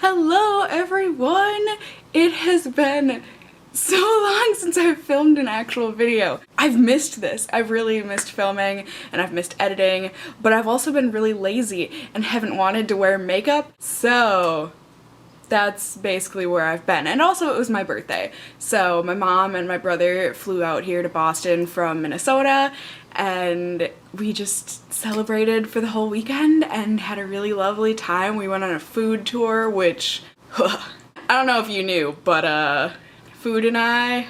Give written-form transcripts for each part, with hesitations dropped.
Hello everyone! It has been so long since I've filmed an actual video. I've missed this. I've really missed filming and I've missed editing, but I've also been really lazy and haven't wanted to wear makeup, so that's basically where I've been. And also it was my birthday, so my mom and my brother flew out here to Boston from Minnesota and we just celebrated for the whole weekend and had a really lovely time. We went on a food tour, which I don't know if you knew, but Food and I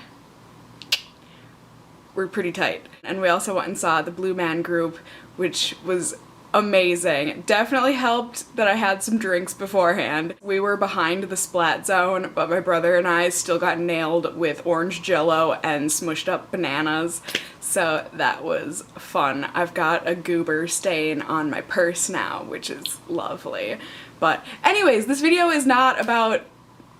were pretty tight. And we also went and saw the Blue Man Group, which was amazing. Definitely helped that I had some drinks beforehand. We were behind the splat zone, but my brother and I still got nailed with orange jello and smushed up bananas. So that was fun. I've got a goober stain on my purse now, which is lovely. But anyways, this video is not about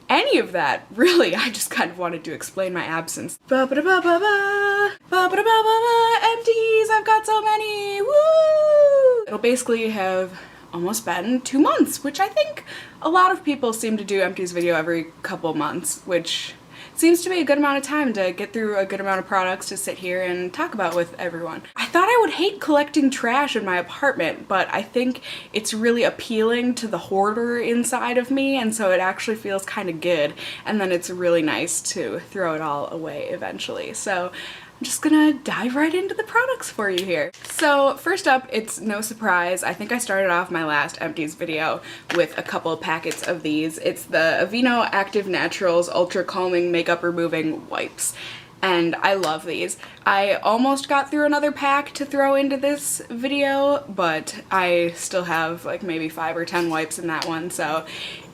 any of that, really. I just kind of wanted to explain my absence. Ba-ba-da-ba-ba-ba, ba-ba-da-ba-ba-ba, empties, I've got so many, woo! It'll basically have almost been 2 months, which I think a lot of people seem to do empties video every couple months, which seems to be a good amount of time to get through a good amount of products to sit here and talk about with everyone. I thought I would hate collecting trash in my apartment, but I think it's really appealing to the hoarder inside of me, and so it actually feels kind of good, and then it's really nice to throw it all away eventually. So I'm just gonna dive right into the products for you here. So first up, it's no surprise, I think I started off my last empties video with a couple packets of these. It's the Aveeno Active Naturals Ultra Calming Makeup Removing Wipes. And I love these. I almost got through another pack to throw into this video, but I still have like maybe 5 or 10 wipes in that one, so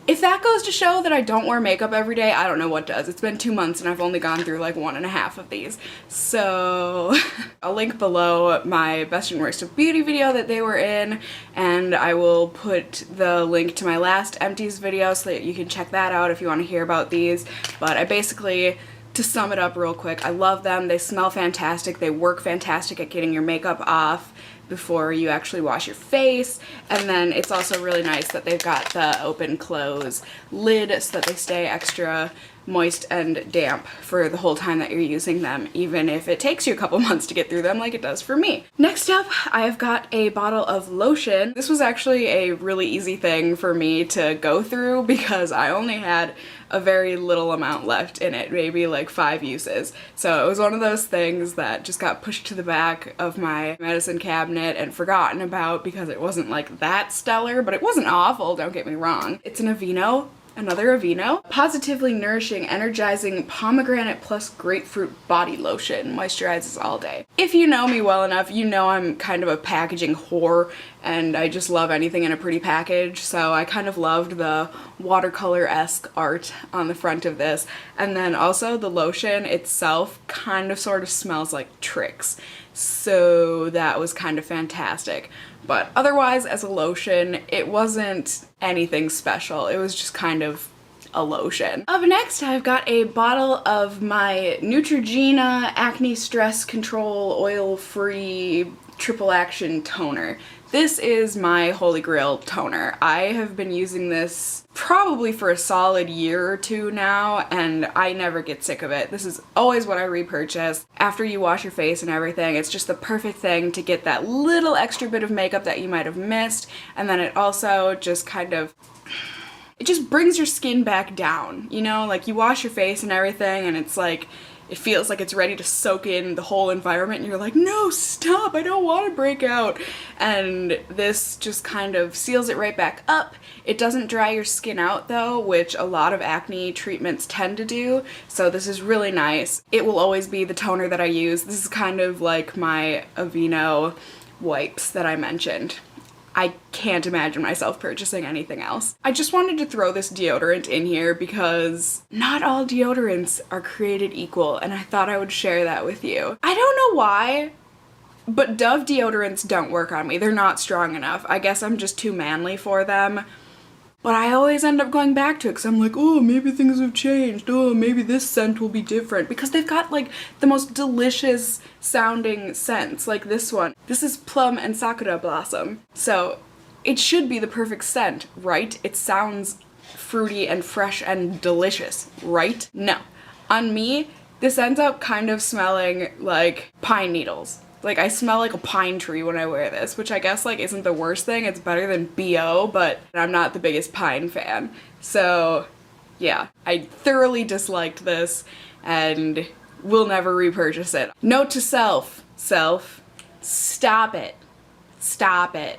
if that goes to show that I don't wear makeup every day, I don't know what does. It's been 2 months and I've only gone through like 1.5 of these. So I'll link below my best and worst of beauty video that they were in, and I will put the link to my last empties video so that you can check that out if you want to hear about these. But I basically, to sum it up real quick, I love them. They smell fantastic. They work fantastic at getting your makeup off before you actually wash your face, and then it's also really nice that they've got the open close lid so that they stay extra moist and damp for the whole time that you're using them, even if it takes you a couple months to get through them like it does for me. Next up, I've got a bottle of lotion. This was actually a really easy thing for me to go through because I only had a very little amount left in it, maybe like 5 uses. So it was one of those things that just got pushed to the back of my medicine cabinet and forgotten about because it wasn't like that stellar, but it wasn't awful, don't get me wrong. It's an Aveeno. Another Aveeno. Positively Nourishing Energizing Pomegranate plus Grapefruit Body Lotion. Moisturizes all day. If you know me well enough, you know I'm kind of a packaging whore and I just love anything in a pretty package, so I kind of loved the watercolor-esque art on the front of this. And then also the lotion itself kind of sort of smells like Tricks, so that was kind of fantastic. But otherwise, as a lotion, it wasn't anything special. It was just kind of a lotion. Up next, I've got a bottle of my Neutrogena Acne Stress Control Oil-Free Triple Action Toner. This is my holy grail toner. I have been using this probably for a solid year or 2 now, and I never get sick of it. This is always what I repurchase. After you wash your face and everything, it's just the perfect thing to get that little extra bit of makeup that you might have missed, and then it also just kind of, it just brings your skin back down, you know? Like, you wash your face and everything, and it's like, it feels like it's ready to soak in the whole environment, and you're like, no, stop, I don't want to break out. And this just kind of seals it right back up. It doesn't dry your skin out though, which a lot of acne treatments tend to do, so this is really nice. It will always be the toner that I use. This is kind of like my Aveeno wipes that I mentioned. I can't imagine myself purchasing anything else. I just wanted to throw this deodorant in here because not all deodorants are created equal, and I thought I would share that with you. I don't know why, but Dove deodorants don't work on me. They're not strong enough. I guess I'm just too manly for them. But I always end up going back to it because I'm like, oh, maybe things have changed. Oh, maybe this scent will be different. Because they've got like the most delicious sounding scents, like this one. This is Plum and Sakura Blossom. So it should be the perfect scent, right? It sounds fruity and fresh and delicious, right? No. On me, this ends up kind of smelling like pine needles. Like, I smell like a pine tree when I wear this, which I guess, like, isn't the worst thing. It's better than BO, but I'm not the biggest pine fan. So, yeah, I thoroughly disliked this and will never repurchase it. Note to self, stop it. Stop it.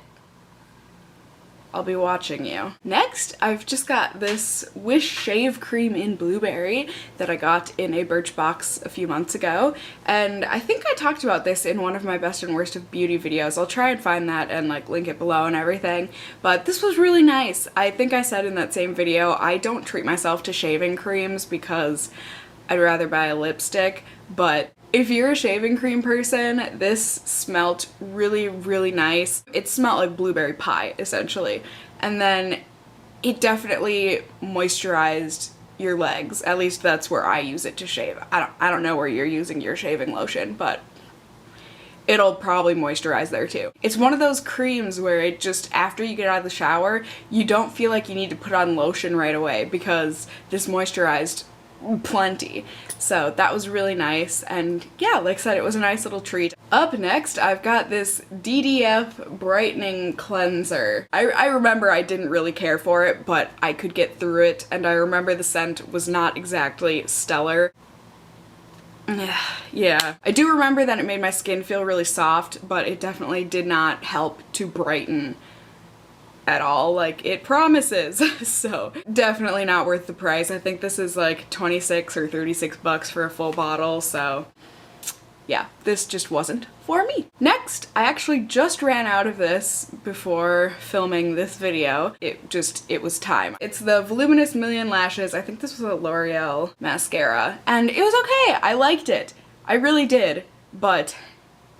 I'll be watching you. Next, I've just got this Whish Shave Cream in Blueberry that I got in a Birchbox a few months ago. And I think I talked about this in one of my best and worst of beauty videos. I'll try and find that and like link it below and everything. But this was really nice. I think I said in that same video, I don't treat myself to shaving creams because I'd rather buy a lipstick. But if you're a shaving cream person, this smelled really, really nice. It smelled like blueberry pie, essentially. And then it definitely moisturized your legs. At least that's where I use it to shave. I don't know where you're using your shaving lotion, but it'll probably moisturize there too. It's one of those creams where it just, after you get out of the shower, you don't feel like you need to put on lotion right away because this moisturized plenty. So that was really nice, and yeah, like I said, it was a nice little treat. Up next, I've got this DDF Brightening Cleanser. I remember I didn't really care for it, but I could get through it, and I remember the scent was not exactly stellar. Yeah. I do remember that it made my skin feel really soft, but it definitely did not help to brighten at all, like it promises. So definitely not worth the price. I think this is like 26 or 36 bucks for a full bottle, so yeah, this just wasn't for me. Next, I actually just ran out of this before filming this video. It was time. It's the Voluminous Million Lashes. I think this was a L'Oreal mascara, and it was okay. I liked it. I really did, but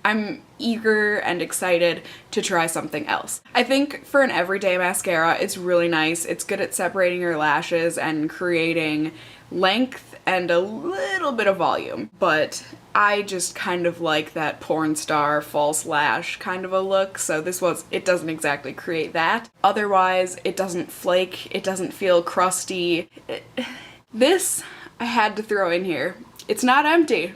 I'm eager and excited to try something else. I think for an everyday mascara, it's really nice. It's good at separating your lashes and creating length and a little bit of volume, but I just kind of like that porn star false lash kind of a look, so it doesn't exactly create that. Otherwise, it doesn't flake, it doesn't feel crusty. This I had to throw in here. It's not empty.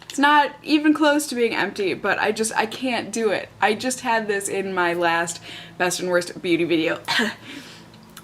It's not even close to being empty, but I can't do it. I just had this in my last best and worst beauty video.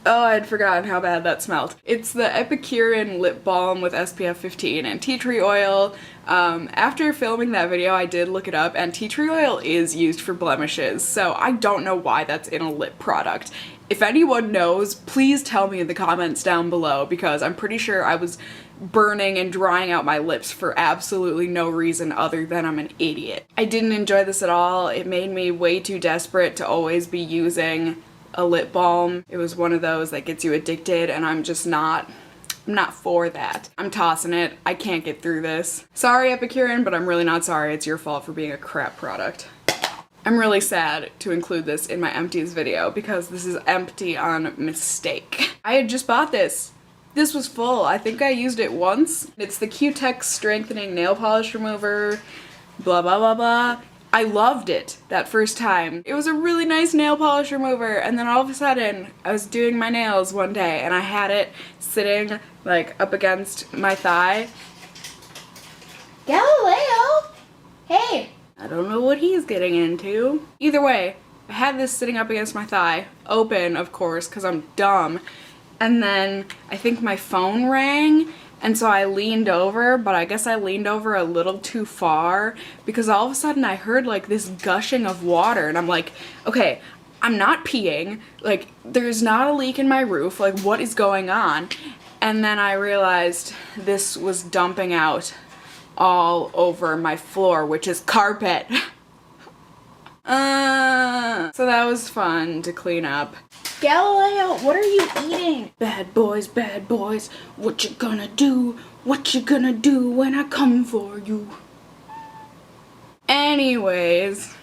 Oh, I'd forgotten how bad that smelled. It's the Epicuren Lip Balm with SPF 15 and tea tree oil. After filming that video, I did look it up, and tea tree oil is used for blemishes, so I don't know why that's in a lip product. If anyone knows, please tell me in the comments down below, because I'm pretty sure I was burning and drying out my lips for absolutely no reason other than I'm an idiot. I didn't enjoy this at all. It made me way too desperate to always be using a lip balm. It was one of those that gets you addicted, and I'm not for that. I'm tossing it. I can't get through this. Sorry, Epicuren, but I'm really not sorry. It's your fault for being a crap product. I'm really sad to include this in my Empties video because this is empty on mistake. I had just bought this. This was full. I think I used it once. It's the Cutex Strengthening Nail Polish Remover, blah blah blah blah. I loved it that first time. It was a really nice nail polish remover, and then all of a sudden I was doing my nails one day and I had it sitting like up against my thigh. Galileo! Hey! I don't know what he's getting into. Either way, I had this sitting up against my thigh, open of course because I'm dumb, and then I think my phone rang. And so I leaned over, but I guess I leaned over a little too far because all of a sudden I heard like this gushing of water, and I'm like, okay, I'm not peeing, like there's not a leak in my roof, like what is going on? And then I realized this was dumping out all over my floor, which is carpet. So that was fun to clean up. Galileo, what are you eating? Bad boys, what you gonna do? What you gonna do when I come for you? Anyways,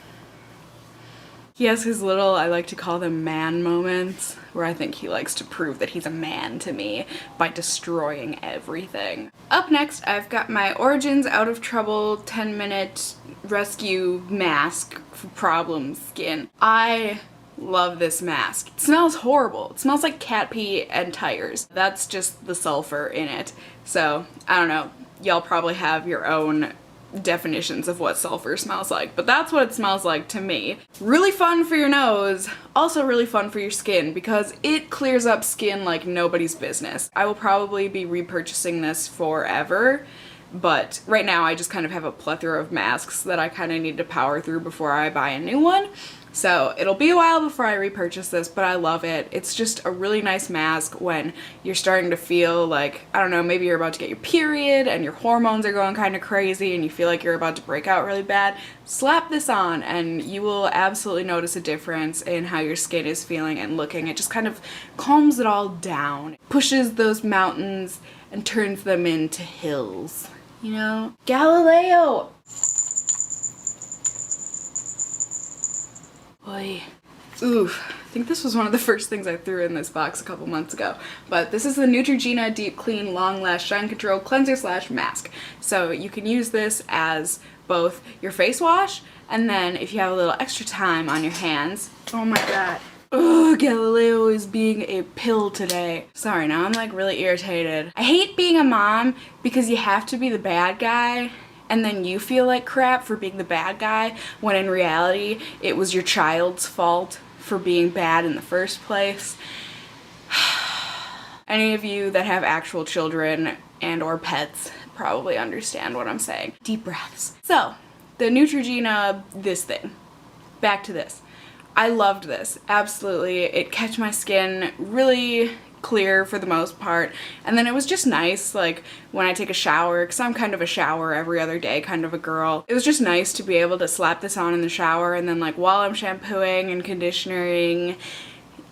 he has his little, I like to call them man moments, where I think he likes to prove that he's a man to me by destroying everything. Up next, I've got my Origins Out of Trouble 10-minute rescue mask for problem skin. I love this mask. It smells horrible. It smells like cat pee and tires. That's just the sulfur in it. So, I don't know. Y'all probably have your own definitions of what sulfur smells like, but that's what it smells like to me. Really fun for your nose, also really fun for your skin because it clears up skin like nobody's business. I will probably be repurchasing this forever, but right now I just kind of have a plethora of masks that I kind of need to power through before I buy a new one. So it'll be a while before I repurchase this, but I love it. It's just a really nice mask when you're starting to feel like, I don't know, maybe you're about to get your period and your hormones are going kind of crazy and you feel like you're about to break out really bad. Slap this on and you will absolutely notice a difference in how your skin is feeling and looking. It just kind of calms it all down. Pushes those mountains and turns them into hills, you know? Galileo! Boy. Oof. I think this was one of the first things I threw in this box a couple months ago. But this is the Neutrogena Deep Clean Long Lash Shine Control Cleanser / Mask. So you can use this as both your face wash, and then if you have a little extra time on your hands. Oh my god. Ugh, Galileo is being a pill today. Sorry, now I'm like really irritated. I hate being a mom because you have to be the bad guy and then you feel like crap for being the bad guy when in reality it was your child's fault for being bad in the first place. Any of you that have actual children and or pets probably understand what I'm saying. Deep breaths. So, the Neutrogena this thing. Back to this. I loved this, absolutely. It kept my skin really clear for the most part, and then it was just nice like when I take a shower, because I'm kind of a shower every other day kind of a girl. It was just nice to be able to slap this on in the shower, and then like while I'm shampooing and conditioning,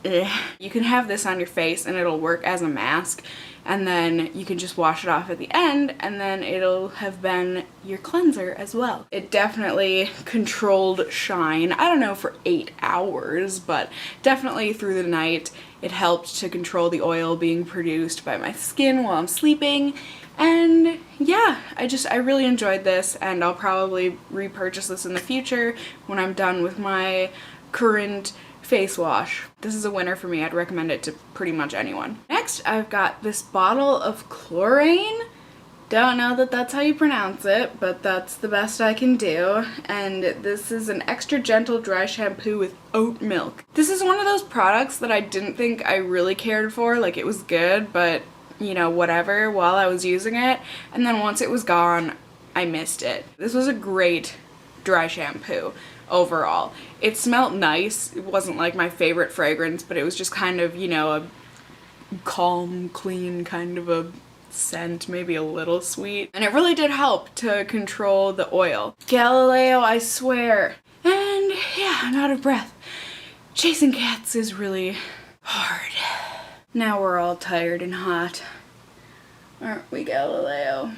you can have this on your face and it'll work as a mask, and then you can just wash it off at the end and then it'll have been your cleanser as well. It definitely controlled shine, I don't know for 8 hours, but definitely through the night it helped to control the oil being produced by my skin while I'm sleeping. And yeah, I really enjoyed this, and I'll probably repurchase this in the future when I'm done with my current face wash. This is a winner for me. I'd recommend it to pretty much anyone. Next, I've got this bottle of chlorine. Don't know that that's how you pronounce it, but that's the best I can do. And this is an extra gentle dry shampoo with oat milk. This is one of those products that I didn't think I really cared for. Like, it was good, but you know, whatever, while I was using it. And then once it was gone, I missed it. This was a great dry shampoo overall. It smelled nice. It wasn't like my favorite fragrance, but it was just kind of, you know, a calm, clean kind of a scent, maybe a little sweet. And it really did help to control the oil. Galileo, I swear. And yeah, I'm out of breath. Chasing cats is really hard. Now we're all tired and hot. Aren't we, Galileo?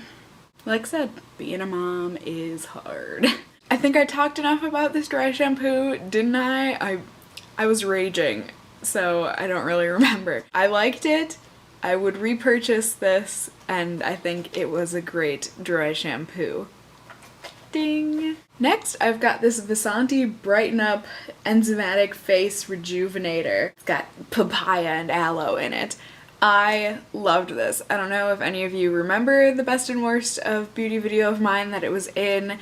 Like I said, being a mom is hard. I think I talked enough about this dry shampoo, didn't I? I was raging, so I don't really remember. I liked it. I would repurchase this, and I think it was a great dry shampoo. Ding! Next, I've got this Vasanti Brighten Up Enzymatic Face Rejuvenator. It's got papaya and aloe in it. I loved this. I don't know if any of you remember the best and worst of beauty video of mine that it was in.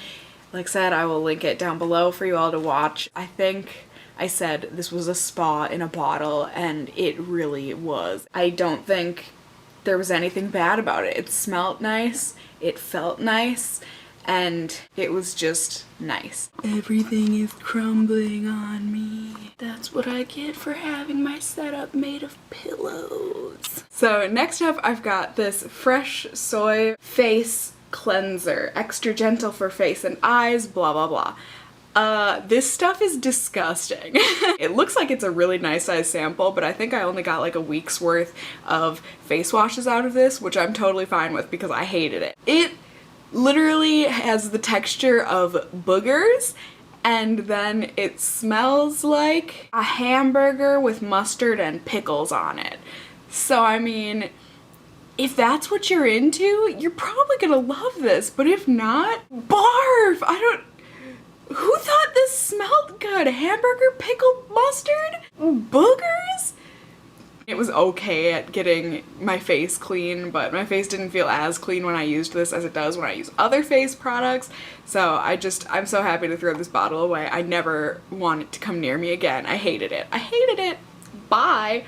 Like I said, I will link it down below for you all to watch. I think I said this was a spa in a bottle, and it really was. I don't think there was anything bad about it. It smelled nice, it felt nice, and it was just nice. Everything is crumbling on me. That's what I get for having my setup made of pillows. So next up, I've got this Fresh Soy Face Cleanser. Extra gentle for face and eyes, blah blah blah. This stuff is disgusting. It looks like it's a really nice size sample, but I think I only got like a week's worth of face washes out of this, which I'm totally fine with because I hated it. It literally has the texture of boogers, and then it smells like a hamburger with mustard and pickles on it. So I mean, if that's what you're into, you're probably gonna love this, but if not, barf! Who thought this smelled good? Hamburger pickled mustard? Boogers? It was okay at getting my face clean, but my face didn't feel as clean when I used this as it does when I use other face products. So I'm so happy to throw this bottle away. I never want it to come near me again. I hated it. I hated it. Bye.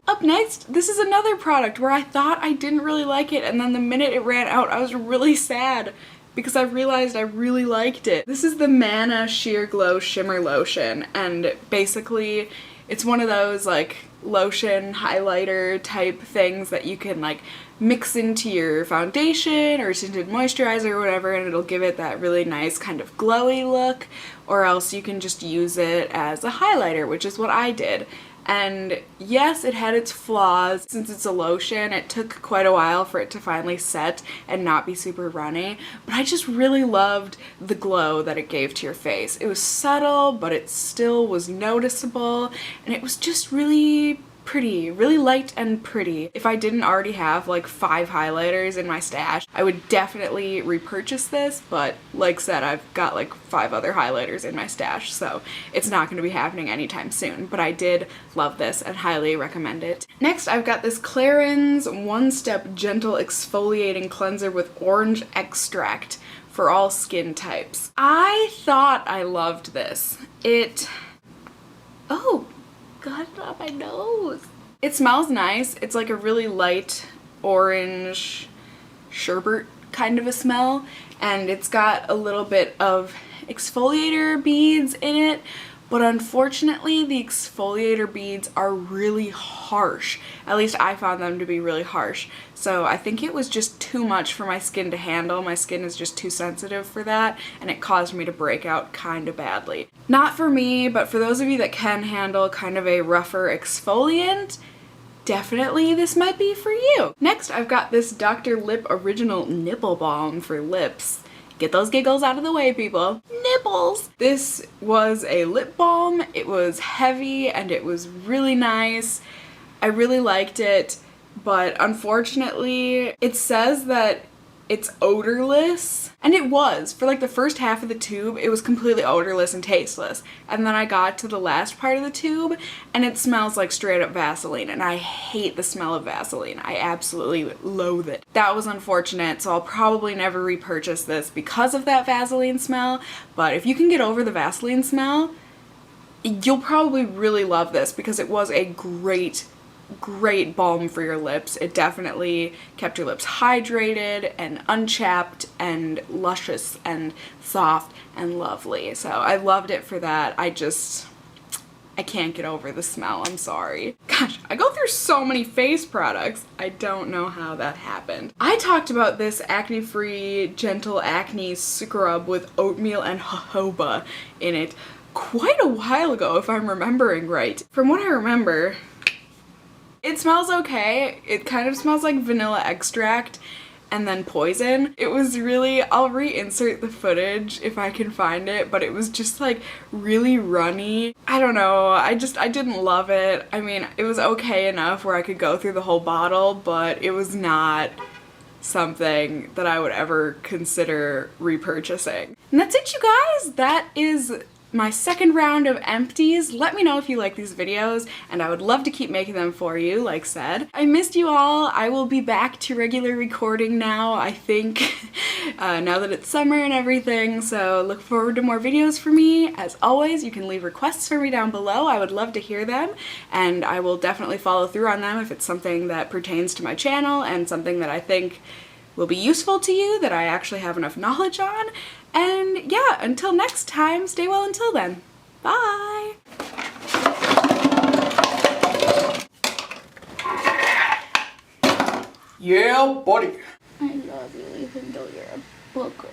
Up next, this is another product where I thought I didn't really like it, and then the minute it ran out, I was really sad because I realized I really liked it. This is the Mana Sheer Glow Shimmer Lotion, and basically it's one of those like lotion highlighter type things that you can like mix into your foundation or tinted moisturizer or whatever, and it'll give it that really nice kind of glowy look, or else you can just use it as a highlighter, which is what I did. And yes, it had its flaws. Since it's a lotion, it took quite a while for it to finally set and not be super runny, but I just really loved the glow that it gave to your face. It was subtle, but it still was noticeable, and it was just really pretty, really light and pretty. If I didn't already have like 5 highlighters in my stash, I would definitely repurchase this, but like said, I've got like 5 other highlighters in my stash, so it's not going to be happening anytime soon, but I did love this and highly recommend it. Next, I've got this Clarins One Step Gentle Exfoliating Cleanser with Orange Extract for all skin types. I thought I loved this. Oh, got it on my nose. It smells nice. It's like a really light orange sherbet kind of a smell, and it's got a little bit of exfoliator beads in it, but unfortunately the exfoliator beads are really harsh. At least I found them to be really harsh. So I think it was just too much for my skin to handle. My skin is just too sensitive for that, and it caused me to break out kind of badly. Not for me, but for those of you that can handle kind of a rougher exfoliant, definitely this might be for you. Next, I've got this Dr. Lip Original Nipple Balm for lips. Get those giggles out of the way, people. Nipples! This was a lip balm. It was heavy and it was really nice. I really liked it, but unfortunately, it says that it's odorless, and it was. For like the first half of the tube, it was completely odorless and tasteless, and then I got to the last part of the tube and it smells like straight up Vaseline, and I hate the smell of Vaseline. I absolutely loathe it. That was unfortunate, so I'll probably never repurchase this because of that Vaseline smell, but if you can get over the Vaseline smell, you'll probably really love this because it was a great balm for your lips. It definitely kept your lips hydrated and unchapped and luscious and soft and lovely. So I loved it for that. I can't get over the smell. I'm sorry. Gosh, I go through so many face products. I don't know how that happened. I talked about this acne-free gentle acne scrub with oatmeal and jojoba in it quite a while ago, if I'm remembering right. From what I remember, it smells okay. It kind of smells like vanilla extract and then poison. It was really, I'll reinsert the footage if I can find it, but it was just like really runny. I don't know, I didn't love it. I mean, it was okay enough where I could go through the whole bottle, but it was not something that I would ever consider repurchasing. And that's it, you guys. That is my second round of empties. Let me know if you like these videos, and I would love to keep making them for you, like said. I missed you all. I will be back to regular recording now, I think, now that it's summer and everything, so look forward to more videos from me. As always, you can leave requests for me down below. I would love to hear them, and I will definitely follow through on them if it's something that pertains to my channel and something that I think will be useful to you, that I actually have enough knowledge on. And yeah, until next time, stay well until then. Bye! Yeah, buddy. I love you even though you're a booger.